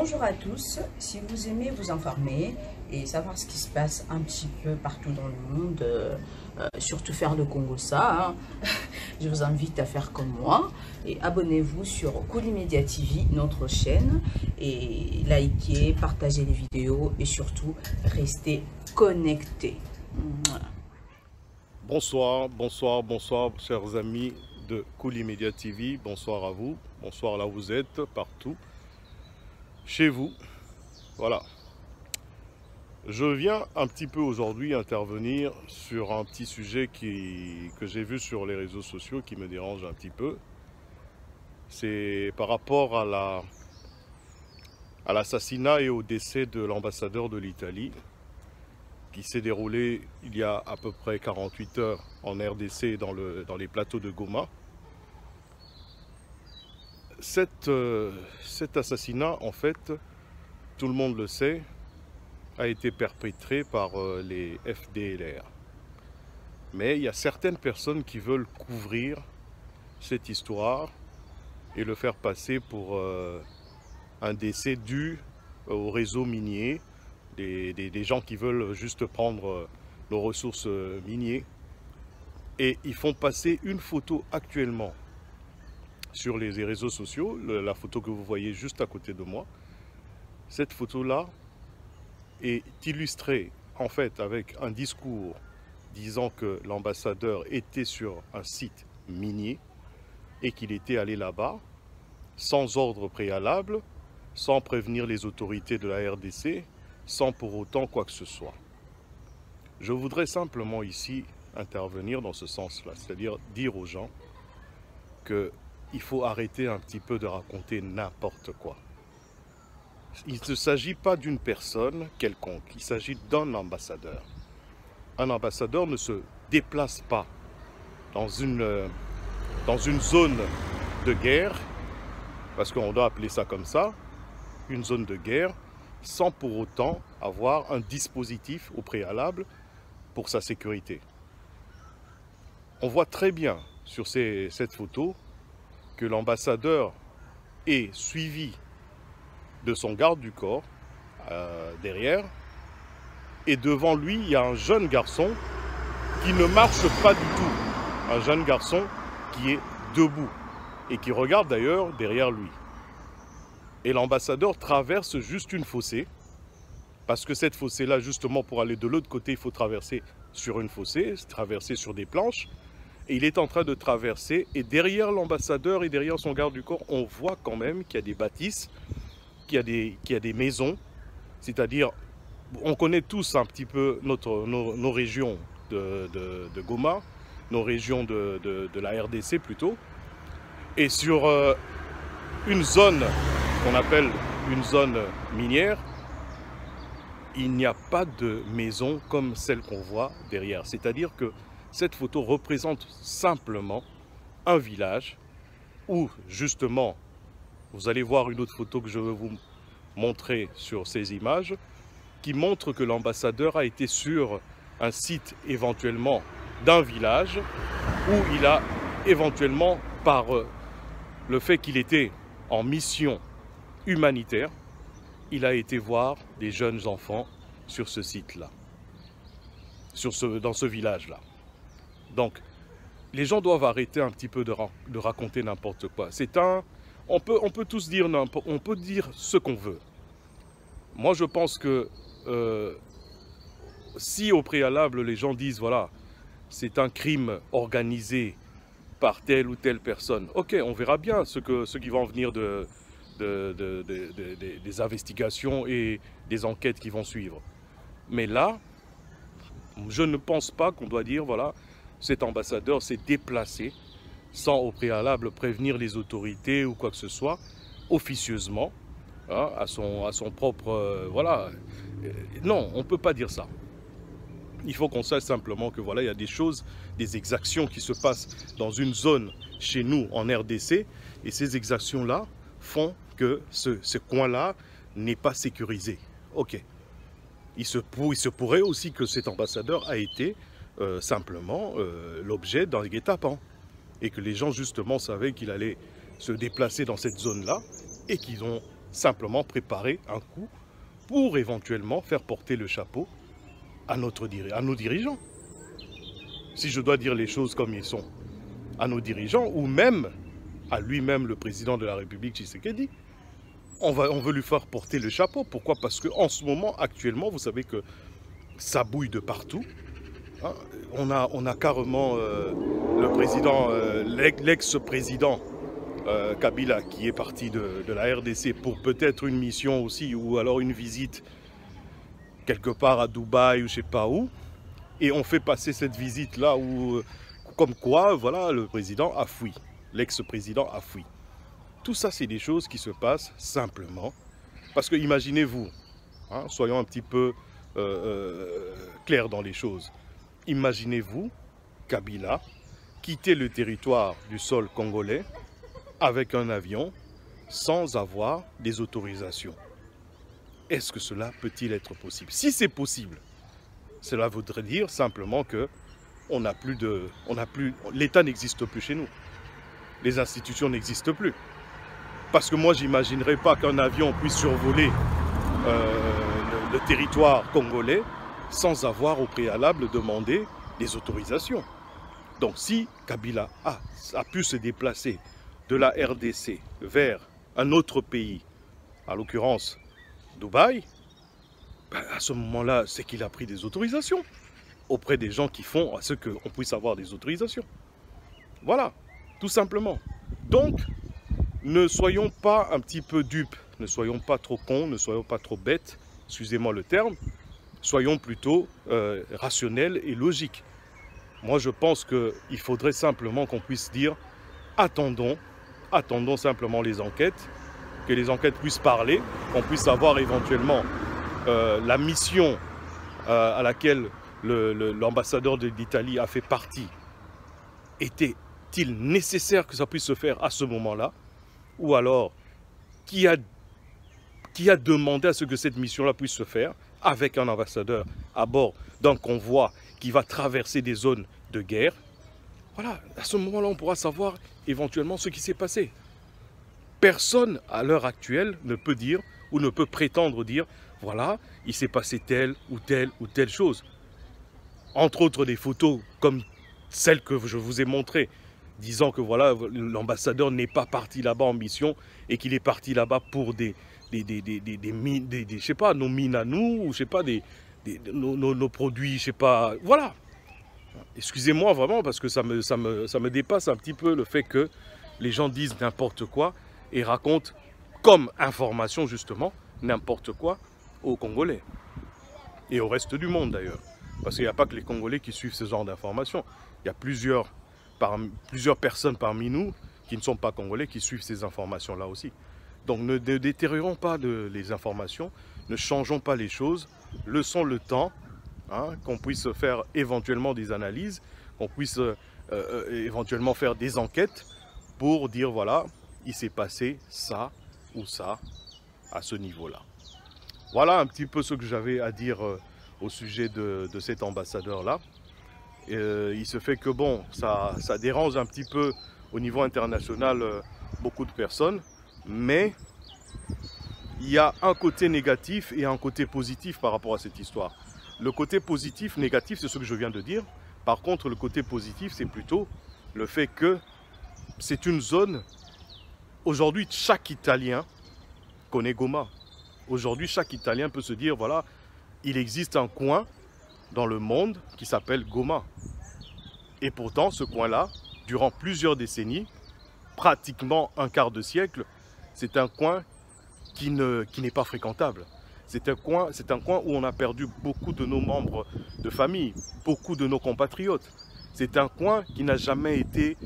Bonjour à tous, si vous aimez vous informer et savoir ce qui se passe un petit peu partout dans le monde, surtout faire le Congo ça, hein, je vous invite à faire comme moi et abonnez-vous sur Koulimedia TV, notre chaîne, et likez, partagez les vidéos et surtout restez connectés. Bonsoir, chers amis de Koulimedia TV, bonsoir à vous, bonsoir là où vous êtes, partout, chez vous, voilà. Je viens un petit peu aujourd'hui intervenir sur un petit sujet que j'ai vu sur les réseaux sociaux qui me dérange un petit peu. C'est par rapport à l'assassinat et au décès de l'ambassadeur de l'Italie qui s'est déroulé il y a à peu près 48 heures en RDC dans les plateaux de Goma. Cet assassinat, en fait, tout le monde le sait, a été perpétré par les FDLR. Mais il y a certaines personnes qui veulent couvrir cette histoire et le faire passer pour un décès dû au réseau minier, des gens qui veulent juste prendre nos ressources minières. Et ils font passer une photo actuellement sur les réseaux sociaux, la photo que vous voyez juste à côté de moi. Cette photo-là est illustrée en fait avec un discours disant que l'ambassadeur était sur un site minier et qu'il était allé là-bas sans ordre préalable, sans prévenir les autorités de la RDC, sans pour autant quoi que ce soit. Je voudrais simplement ici intervenir dans ce sens-là, c'est-à-dire dire aux gens qu'il faut arrêter un petit peu de raconter n'importe quoi. Il ne s'agit pas d'une personne quelconque, il s'agit d'un ambassadeur. Un ambassadeur ne se déplace pas dans une zone de guerre, parce qu'on doit appeler ça comme ça, une zone de guerre, sans pour autant avoir un dispositif au préalable pour sa sécurité. On voit très bien sur cette photo que l'ambassadeur est suivi de son garde du corps derrière, et devant lui il y a un jeune garçon qui ne marche pas du tout, un jeune garçon qui est debout et qui regarde d'ailleurs derrière lui. Et l'ambassadeur traverse juste une fossée, parce que cette fossée-là, justement, pour aller de l'autre côté, il faut traverser sur une fossée, traverser sur des planches. Et il est en train de traverser, et derrière l'ambassadeur et derrière son garde du corps, on voit quand même qu'il y a des bâtisses, qu'il y a des maisons. C'est-à-dire, on connaît tous un petit peu nos régions de Goma, nos régions de la RDC plutôt. Et sur une zone qu'on appelle une zone minière, il n'y a pas de maison comme celle qu'on voit derrière. C'est-à-dire que cette photo représente simplement un village où, justement, vous allez voir une autre photo que je vais vous montrer sur ces images, qui montre que l'ambassadeur a été sur un site éventuellement d'un village où il a éventuellement, par le fait qu'il était en mission humanitaire, il a été voir des jeunes enfants sur ce site-là, dans ce village-là. Donc, les gens doivent arrêter un petit peu de raconter n'importe quoi. On peut tous dire on peut dire ce qu'on veut. Moi, je pense que si au préalable les gens disent voilà, c'est un crime organisé par telle ou telle personne, ok, on verra bien ce qui va en venir des investigations et des enquêtes qui vont suivre. Mais là, je ne pense pas qu'on doit dire, voilà, cet ambassadeur s'est déplacé sans au préalable prévenir les autorités ou quoi que ce soit, officieusement, hein, à son propre... voilà. Non, on ne peut pas dire ça. Il faut qu'on sache simplement que voilà, il y a des choses, des exactions qui se passent dans une zone chez nous en RDC, et ces exactions-là font que ce coin-là n'est pas sécurisé. Ok. Il se pourrait aussi que cet ambassadeur a été simplement l'objet d'un guet-apens. Et que les gens justement savaient qu'il allait se déplacer dans cette zone-là et qu'ils ont simplement préparer un coup pour éventuellement faire porter le chapeau à nos dirigeants. Si je dois dire les choses comme ils sont, à nos dirigeants, ou même à lui-même, le président de la République, Tshisekedi, on veut lui faire porter le chapeau. Pourquoi? Parce qu'en ce moment, actuellement, vous savez que ça bouille de partout. Hein. On a carrément le président, l'ex-président Kabila qui est parti de la RDC pour peut-être une mission aussi, ou alors une visite quelque part à Dubaï ou je ne sais pas où. Et on fait passer cette visite-là où, comme quoi, voilà, le président a fui. L'ex-président a fui. Tout ça, c'est des choses qui se passent simplement. Parce que imaginez-vous, hein, soyons un petit peu clairs dans les choses. Imaginez-vous Kabila quitter le territoire du sol congolais avec un avion sans avoir des autorisations. Est-ce que cela peut-il être possible? Si c'est possible, cela voudrait dire simplement que l'État n'existe plus chez nous. Les institutions n'existent plus. Parce que moi, je n'imaginerais pas qu'un avion puisse survoler le territoire congolais sans avoir au préalable demandé des autorisations. Donc si Kabila a pu se déplacer de la RDC vers un autre pays, en l'occurrence Dubaï, ben à ce moment-là, c'est qu'il a pris des autorisations auprès des gens qui font à ce qu'on puisse avoir des autorisations. Voilà, tout simplement. Donc, ne soyons pas un petit peu dupes, ne soyons pas trop cons, ne soyons pas trop bêtes, excusez-moi le terme, soyons plutôt rationnels et logiques. Moi, je pense qu'il faudrait simplement qu'on puisse dire, attendons simplement les enquêtes, que les enquêtes puissent parler, qu'on puisse avoir éventuellement la mission à laquelle l'ambassadeur de l'Italie a fait partie. Était-il nécessaire que ça puisse se faire à ce moment-là? Ou alors, qui a demandé à ce que cette mission-là puisse se faire avec un ambassadeur à bord d'un convoi qui va traverser des zones de guerre? Voilà, à ce moment-là, on pourra savoir éventuellement ce qui s'est passé. Personne, à l'heure actuelle, ne peut dire ou ne peut prétendre dire, voilà, il s'est passé telle ou telle chose. Entre autres, des photos comme celle que je vous ai montrée, disant que voilà, l'ambassadeur n'est pas parti là-bas en mission et qu'il est parti là-bas pour je sais pas, nos mines à nous, ou je sais pas, nos produits, je sais pas, voilà. Excusez-moi vraiment parce que ça me dépasse un petit peu le fait que les gens disent n'importe quoi et racontent comme information justement n'importe quoi aux Congolais et au reste du monde d'ailleurs. Parce qu'il n'y a pas que les Congolais qui suivent ce genre d'informations. Il y a plusieurs personnes parmi nous qui ne sont pas Congolais qui suivent ces informations-là aussi. Donc ne détériorons pas les informations, ne changeons pas les choses, laissons le temps, hein, qu'on puisse faire éventuellement des analyses, qu'on puisse éventuellement faire des enquêtes pour dire voilà, il s'est passé ça ou ça à ce niveau-là. Voilà un petit peu ce que j'avais à dire au sujet de cet ambassadeur-là. Il se fait que bon, ça dérange un petit peu au niveau international beaucoup de personnes, mais il y a un côté négatif et un côté positif par rapport à cette histoire. Le côté positif, négatif, c'est ce que je viens de dire. Par contre, le côté positif, c'est plutôt le fait que c'est une zone. Aujourd'hui, chaque Italien connaît Goma. Aujourd'hui, chaque Italien peut se dire, voilà, il existe un coin dans le monde qui s'appelle Goma. Et pourtant, ce coin-là, durant plusieurs décennies, pratiquement un quart de siècle, c'est un coin qui n'est pas fréquentable. C'est un coin où on a perdu beaucoup de nos membres de famille, beaucoup de nos compatriotes. C'est un coin qui n'a jamais été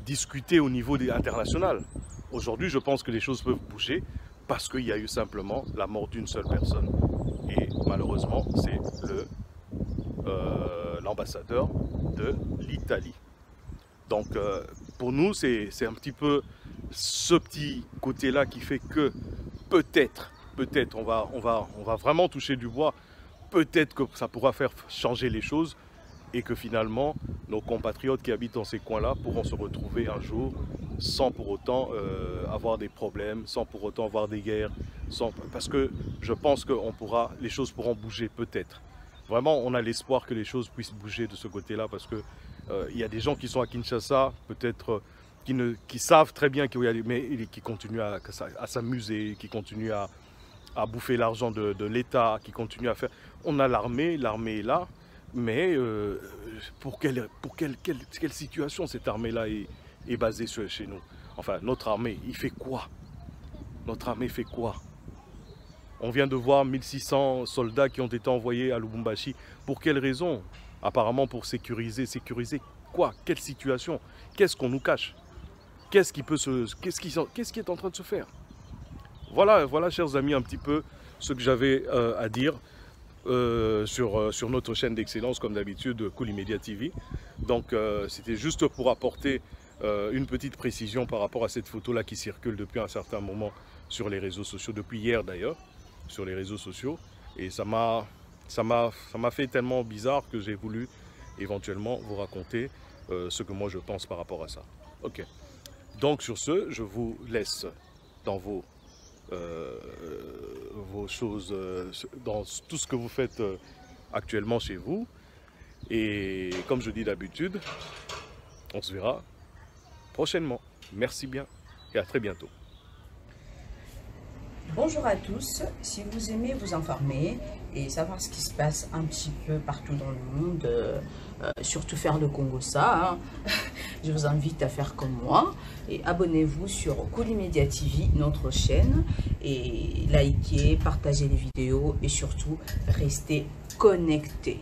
discuté au niveau international. Aujourd'hui, je pense que les choses peuvent bouger parce qu'il y a eu simplement la mort d'une seule personne. Et malheureusement, c'est l'ambassadeur de l'Italie. Donc, pour nous, c'est un petit peu ce petit côté-là qui fait que peut-être, on va vraiment toucher du bois, peut-être que ça pourra faire changer les choses et que finalement, nos compatriotes qui habitent dans ces coins-là pourront se retrouver un jour sans pour autant avoir des problèmes, sans pour autant avoir des guerres, parce que je pense que les choses pourront bouger peut-être. Vraiment, on a l'espoir que les choses puissent bouger de ce côté-là, parce que il y a des gens qui sont à Kinshasa, peut-être qui savent très bien qu'il y a, mais qui continuent à s'amuser, qui continuent à bouffer l'argent de l'État, qui continuent à faire. On a l'armée est là, mais pour quelle situation cette armée-là est basée chez nous? Enfin, notre armée, il fait quoi? Notre armée fait quoi? On vient de voir 1600 soldats qui ont été envoyés à Lubumbashi. Pour quelle raison? Apparemment pour sécuriser. Sécuriser quoi? Quelle situation? Qu'est-ce qu'on nous cache? Qu'est-ce qui est en train de se faire? Voilà, chers amis, un petit peu ce que j'avais à dire sur notre chaîne d'excellence, comme d'habitude, Cool Media TV. Donc, c'était juste pour apporter une petite précision par rapport à cette photo-là qui circule depuis un certain moment sur les réseaux sociaux, depuis hier d'ailleurs, sur les réseaux sociaux. Et ça m'a fait tellement bizarre que j'ai voulu éventuellement vous raconter ce que moi je pense par rapport à ça. Ok. Donc sur ce, je vous laisse dans vos choses, dans tout ce que vous faites actuellement chez vous. Et comme je dis d'habitude, on se verra prochainement. Merci bien et à très bientôt. Bonjour à tous, si vous aimez vous informer et savoir ce qui se passe un petit peu partout dans le monde, surtout faire le Congo-ça, hein, je vous invite à faire comme moi et abonnez-vous sur Cool Media TV, notre chaîne, et likez, partagez les vidéos et surtout restez connectés.